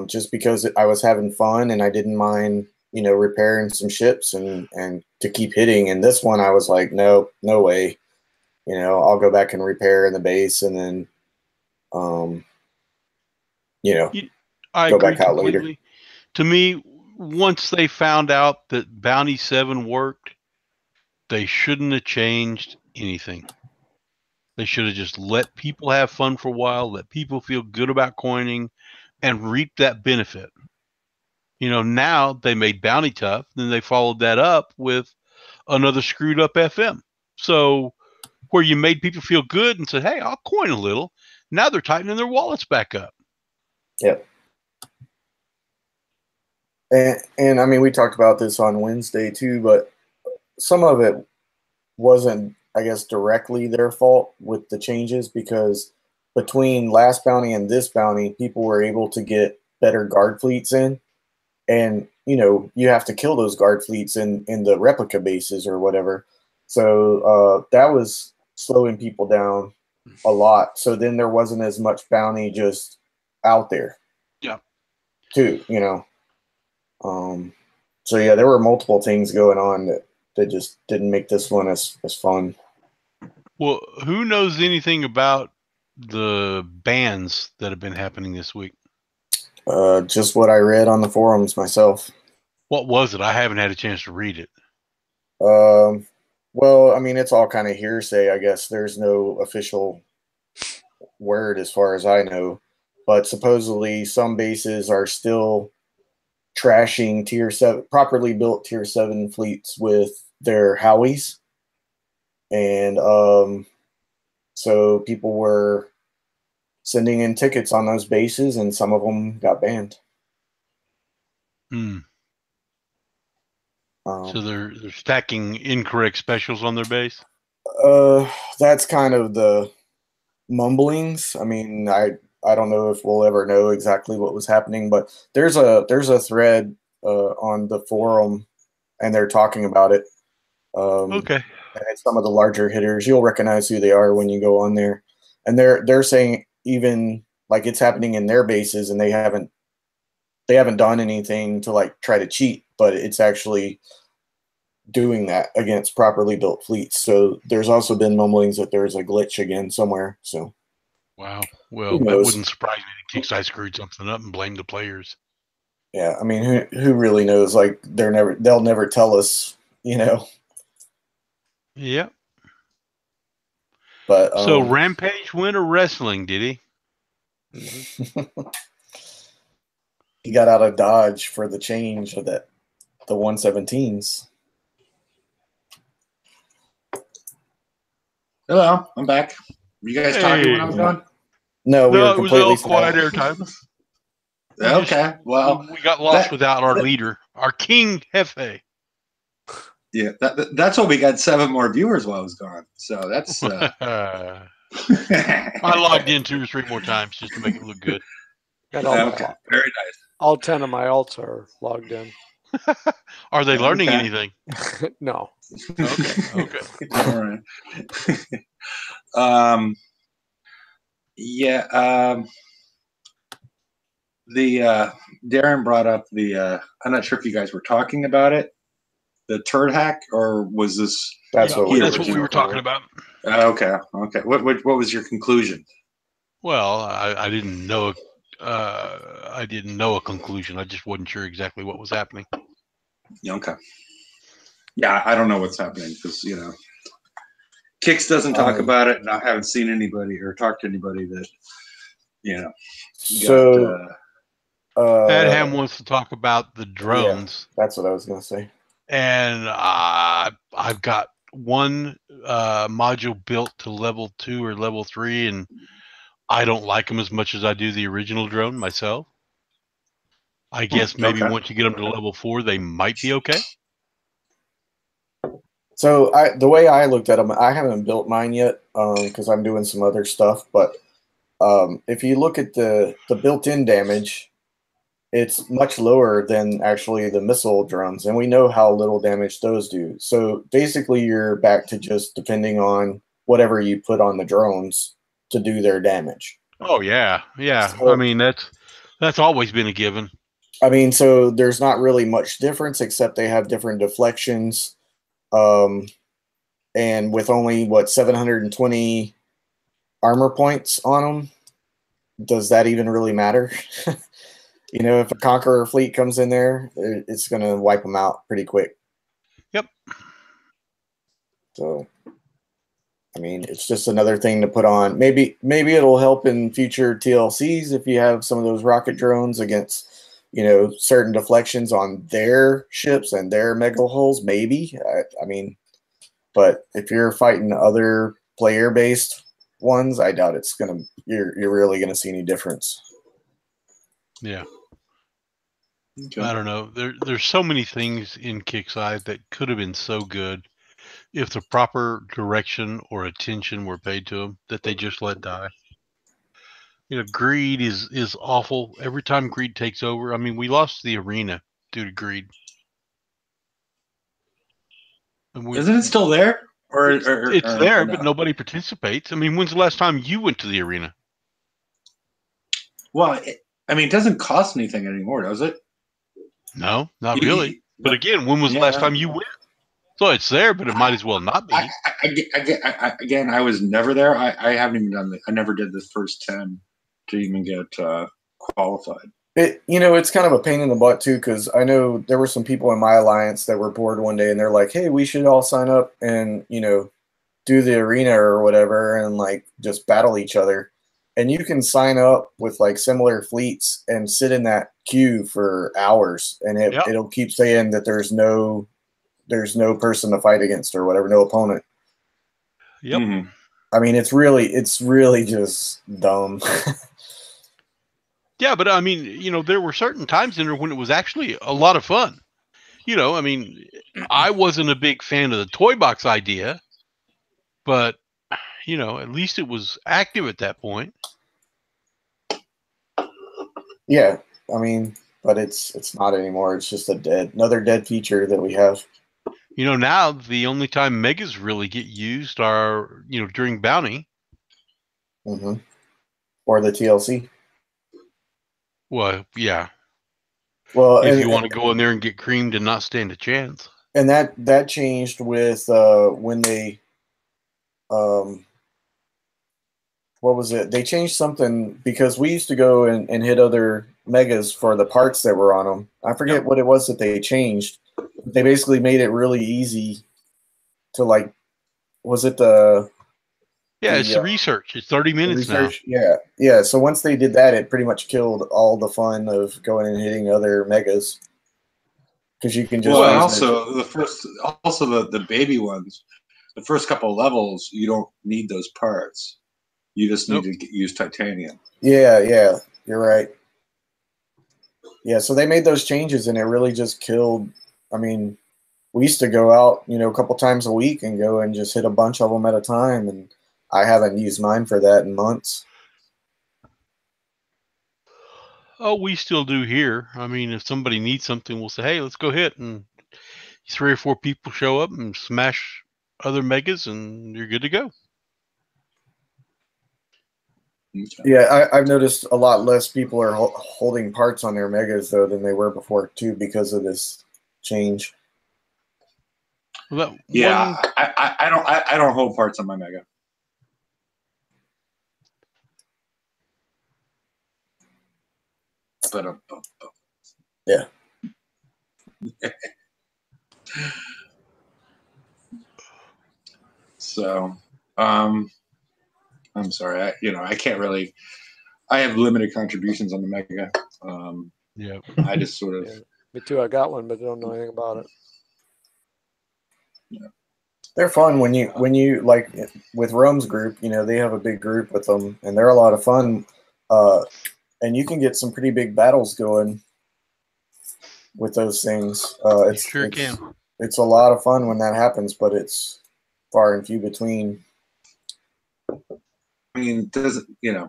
just because I was having fun and I didn't mind, repairing some ships and to keep hitting. And this one I was like, no way, I'll go back and repair in the base and then, I go agree back out completely. later. To me, once they found out that Bounty 7 worked, they shouldn't have changed anything. They should have just let people have fun for a while, let people feel good about coining, and reap that benefit. Now they made Bounty tough, then they followed that up with another screwed up FM. So where you made people feel good and said, hey, I'll coin a little, now they're tightening their wallets back up. Yep. And I mean, we talked about this on Wednesday too, but some of it wasn't, I guess, directly their fault with the changes, because between last bounty and this bounty, people were able to get better guard fleets in. And, you have to kill those guard fleets in the replica bases or whatever. So that was slowing people down a lot. So then there wasn't as much bounty just out there. Yeah. Too, So yeah, there were multiple things going on that just didn't make this one as fun. Well, who knows anything about the bans that have been happening this week? Just what I read on the forums myself. What was it? I haven't had a chance to read it. Well, I mean, it's all kind of hearsay, I guess. There's no official word as far as I know, but supposedly some bases are still trashing tier 7, properly built tier 7 fleets with their Howies. And so people were sending in tickets on those bases, and some of them got banned. So they're stacking incorrect specials on their base? That's kind of the mumblings. I mean, I don't know if we'll ever know exactly what was happening, but there's a thread on the forum, and they're talking about it. Okay. And some of the larger hitters, you'll recognize who they are when you go on there, and they're saying even like it's happening in their bases, and they haven't done anything to like try to cheat, but it's actually doing that against properly built fleets. So there's also been mumblings that there's a glitch again somewhere. So wow. Well, that wouldn't surprise me that Kickstarter screwed something up and blamed the players. Yeah, I mean, who really knows? Like they'll never tell us, Yeah. But so Rampage went or wrestling, did he? He got out of Dodge for the change of the 117s. Hello, I'm back. Were you guys talking when I was gone? No, we were completely it was all quiet airtime. Okay, well, we got lost without our leader, our King Hefe. Yeah, that's what we got 7 more viewers while I was gone. So that's. I logged in 2 or 3 more times just to make it look good. Okay, very nice. All 10 of my alts are logged in. Are they learning anything? No. Okay. All right. Yeah. The Darren brought up the. I'm not sure if you guys were talking about it, the turd hack, or was this? That's what we were talking about. Okay. What was your conclusion? Well, I didn't know. I didn't know a conclusion. I just wasn't sure exactly what was happening. Yeah, okay. Yeah, I don't know what's happening because Kix doesn't talk about it, and I haven't seen anybody or talked to anybody that got. So, Adham wants to talk about the drones. Yeah, that's what I was gonna say. And I've got one module built to level 2 or level 3, and I don't like them as much as I do the original drone myself. I guess maybe once you get them to level 4, they might be okay. So the way I looked at them, I haven't built mine yet because I'm doing some other stuff. But if you look at the built-in damage, it's much lower than actually the missile drones, and we know how little damage those do. So basically, you're back to just depending on whatever you put on the drones to do their damage. Oh yeah. So, I mean that's always been a given. I mean, so there's not really much difference except they have different deflections. And with only 720 armor points on them, does that even really matter? If a Conqueror fleet comes in there, it's going to wipe them out pretty quick. Yep. So, I mean, it's just another thing to put on. Maybe it'll help in future TLCs if you have some of those rocket drones against, certain deflections on their ships and their mega hulls. Maybe. I mean, but if you're fighting other player-based ones, I doubt you're really gonna see any difference. Yeah. Okay. I don't know. There's so many things in Kickside that could have been so good if the proper direction or attention were paid to them that they just let die. Greed is awful. Every time greed takes over, I mean, we lost the arena due to greed. Isn't it still there? It's there, but nobody participates. I mean, when's the last time you went to the arena? Well, it doesn't cost anything anymore, does it? No, not really. But again, when was the last time you went? So it's there, but it might as well not be. Again, I was never there. I haven't even done it. I never did the first 10 to even get qualified. It's kind of a pain in the butt too, because I know there were some people in my alliance that were bored one day and they're like, hey, we should all sign up and do the arena or whatever and just battle each other. And you can sign up with similar fleets and sit in that queue for hours, and it'll keep saying that there's no person to fight against or whatever, no opponent. Yep. Mm-hmm. I mean, it's really just dumb. Yeah, but I mean, there were certain times in there when it was actually a lot of fun. I mean, I wasn't a big fan of the toy box idea, but at least it was active at that point. Yeah, I mean, but it's not anymore. It's just another dead feature that we have. Now the only time megas really get used are, during bounty. Mm-hmm. Or the TLC. Well, yeah. Well, if you want to go in there and get creamed and not stand a chance. And that changed with when they what was it? They changed something because we used to go and hit other megas for the parts that were on them. I forget what it was that they changed. They basically made it really easy to was it the it's the research. It's 30 minutes now. Yeah. So once they did that, it pretty much killed all the fun of going and hitting other megas. Because you can just the baby ones, the first couple of levels, you don't need those parts. You just need to use titanium. Yeah, you're right. Yeah, so they made those changes, and it really just killed. I mean, we used to go out, a couple times a week and go and just hit a bunch of them at a time, and I haven't used mine for that in months. Oh, we still do here. I mean, if somebody needs something, we'll say, hey, let's go hit. And 3 or 4 people show up and smash other megas, and you're good to go. Yeah, I've noticed a lot less people are holding parts on their megas, though, than they were before, too, because of this change. Well, I don't hold parts on my mega. But yeah. So, I'm sorry. I can't really. I have limited contributions on the Mega. Yeah. I just sort of. Yeah. Me too. I got one, but don't know anything about it. They're fun when you like with Rome's group. They have a big group with them, and they're a lot of fun. And you can get some pretty big battles going with those things. It's a lot of fun when that happens, but it's far and few between. I mean, there's a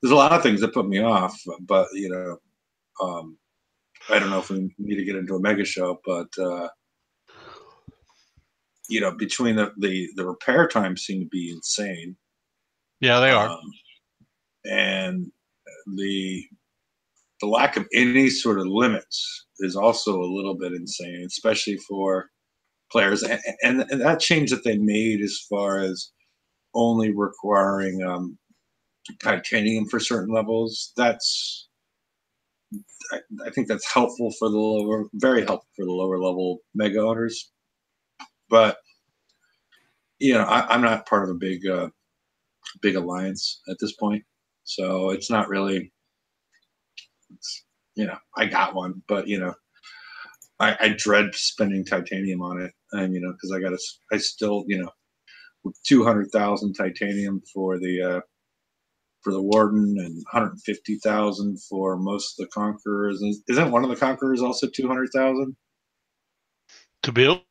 lot of things that put me off, but I don't know if we need to get into a mega show, but between the repair times seem to be insane. Yeah, they are. And the lack of any sort of limits is also a little bit insane, especially for players. And that change that they made as far as only requiring titanium for certain levels, I think that's helpful for very helpful for the lower level mega owners. But I'm not part of a big alliance at this point, so it's not really. I got one, but I dread spending titanium on it, and because I still with 200,000 titanium for the Warden and 150,000 for most of the Conquerors. Isn't one of the Conquerors also 200,000 to build?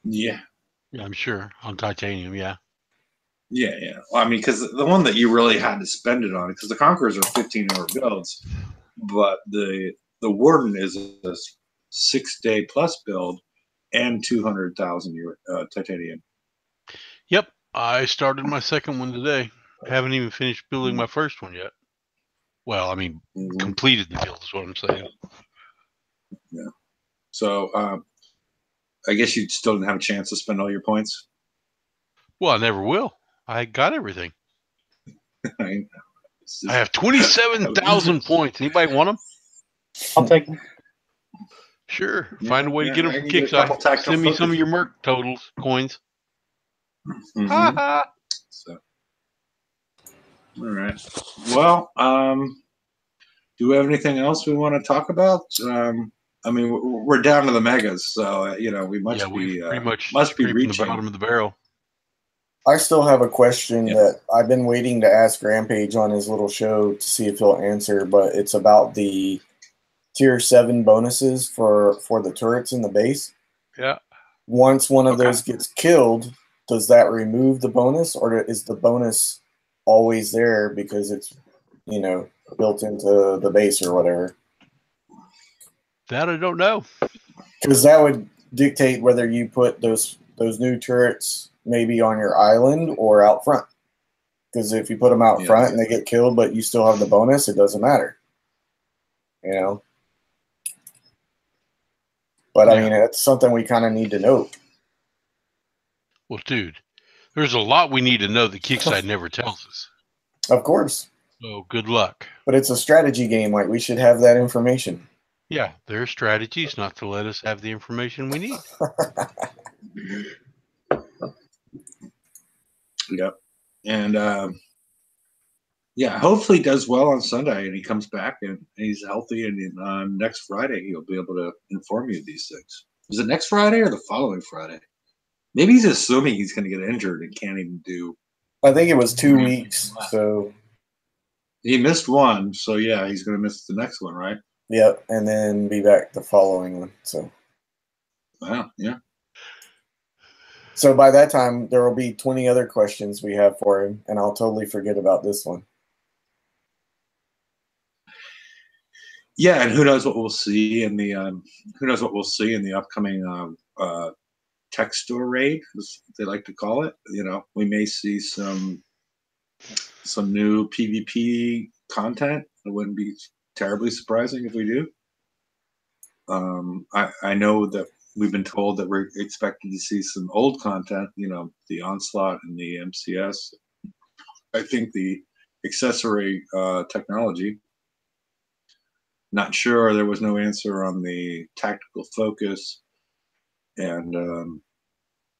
Yeah. Yeah, I'm sure on titanium. Yeah. Yeah. Well, I mean, because the one that you really had to spend it on, because the Conquerors are 1,500 builds, but the Warden is a 6-day plus build and 200,000 titanium. Yep, I started my second one today. Haven't even finished building my first one yet. Well, I mean, completed the build is what I'm saying. Yeah. So I guess you still didn't have a chance to spend all your points. Well, I never will. I got everything. I have 27,000 points. Anybody want them? I'll take them. Sure. Find a way to get them from Kickstarter. Send me some of your Merc totals, coins. Mm-hmm. So, all right. Well, do we have anything else we want to talk about? I mean, we're down to the megas, so we must be pretty much must be reaching reaching the bottom of the barrel. I still have a question that I've been waiting to ask Rampage on his little show to see if he'll answer, but it's about the tier 7 bonuses for the turrets in the base. Yeah. Once one of those gets killed, does that remove the bonus, or is the bonus always there because it's built into the base or whatever? That I don't know. Because that would dictate whether you put those new turrets maybe on your island or out front. Because if you put them out front and they get killed, but you still have the bonus, it doesn't matter. But I mean, it's something we kind of need to know. Well, dude, there's a lot we need to know that Kickside never tells us. Of course. So good luck. But it's a strategy game. Like, we should have that information. Yeah, there are strategies not to let us have the information we need. Yep. And hopefully he does well on Sunday and he comes back and he's healthy, and next Friday he'll be able to inform you of these things. Is it next Friday or the following Friday? Maybe he's assuming he's going to get injured and can't even do. I think it was 2 weeks, so he missed one. So yeah, he's going to miss the next one, right? Yep, and then be back the following one. So. Wow. Yeah. So by that time, there will be 20 other questions we have for him, and I'll totally forget about this one. Yeah, and who knows what we'll see in the upcoming tech store raid, as they like to call it. We may see some new PvP content. It wouldn't be terribly surprising if we do. I know that we've been told that we're expecting to see some old content, the Onslaught and the MCS. I think the accessory technology. Not sure. There was no answer on the tactical focus, and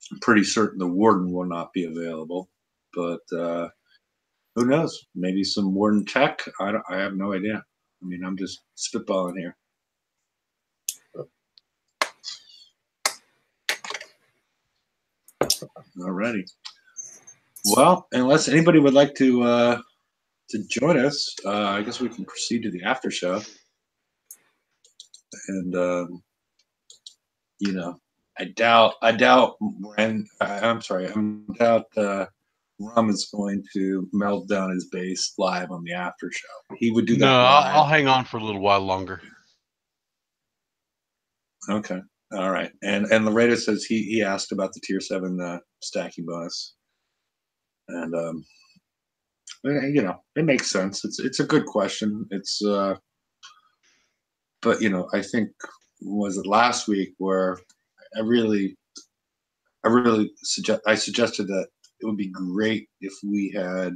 I'm pretty certain the Warden will not be available, but who knows? Maybe some Warden tech. I have no idea. I mean, I'm just spitballing here. Alrighty. Well, unless anybody would like to join us, I guess we can proceed to the after show. And you know, I doubt Ram is going to melt down his bass live on the after show. He would do that No, live. I'll hang on for a little while longer. Okay. All right. And Laredo says he asked about the tier 7 stacking bonus. And you know, it makes sense. It's a good question. It's but you know, I think was it last week where I suggested that it would be great if we had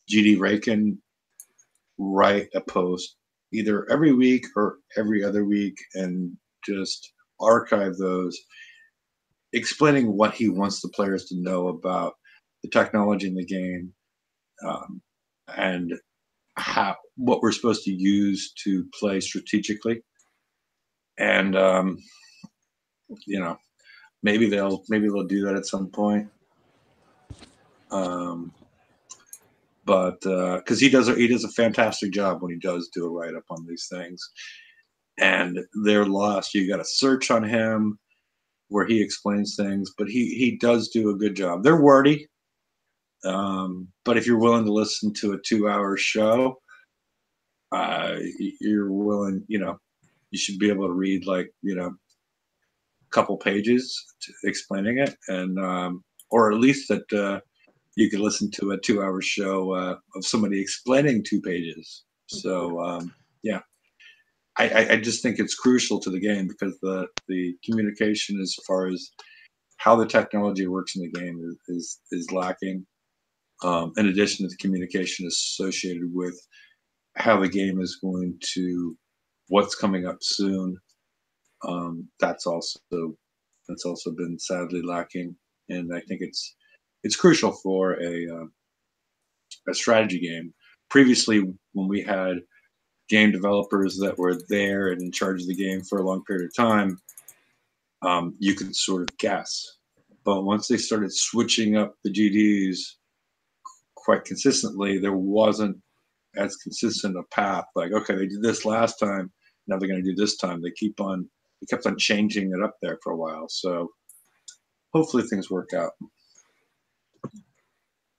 GD Rakin write a post either every week or every other week and just archive those, explaining what he wants the players to know about the technology in the game, and what we're supposed to use to play strategically. And you know, maybe they'll do that at some point. But because he does a fantastic job when he does do a write up on these things, and they're lost. You got to search on him where he explains things, but he does do a good job. They're wordy, but if you're willing to listen to a 2-hour show, you're willing. You know, you should be able to read like a couple pages explaining it, and or at least that. You could listen to a 2-hour show of somebody explaining 2 pages. So yeah, I just think it's crucial to the game because the communication as far as how the technology works in the game is lacking. In addition to the communication associated with how the game is going to, what's coming up soon, that's also been sadly lacking, and I think it's crucial for a strategy game. Previously, when we had game developers that were there and in charge of the game for a long period of time, you could sort of guess. But once they started switching up the GDs quite consistently, there wasn't as consistent a path. Like, okay, they did this last time, now they're going to do this time. They kept on changing it up there for a while. So hopefully things work out.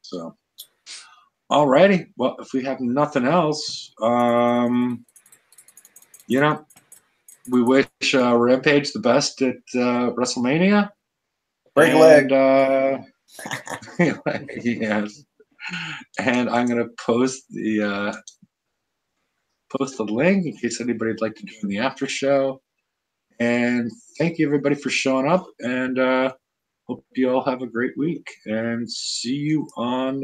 So, all righty. Well, if we have nothing else, you know, we wish Rampage the best at WrestleMania. Break a leg. Yes. And I'm gonna post the link in case anybody'd like to join the after show. And thank you everybody for showing up. And hope you all have a great week. And see you on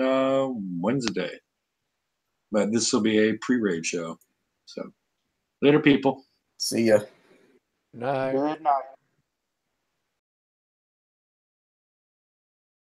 Wednesday. But this will be a pre-raid show. So later, people. See ya. Night. Good night.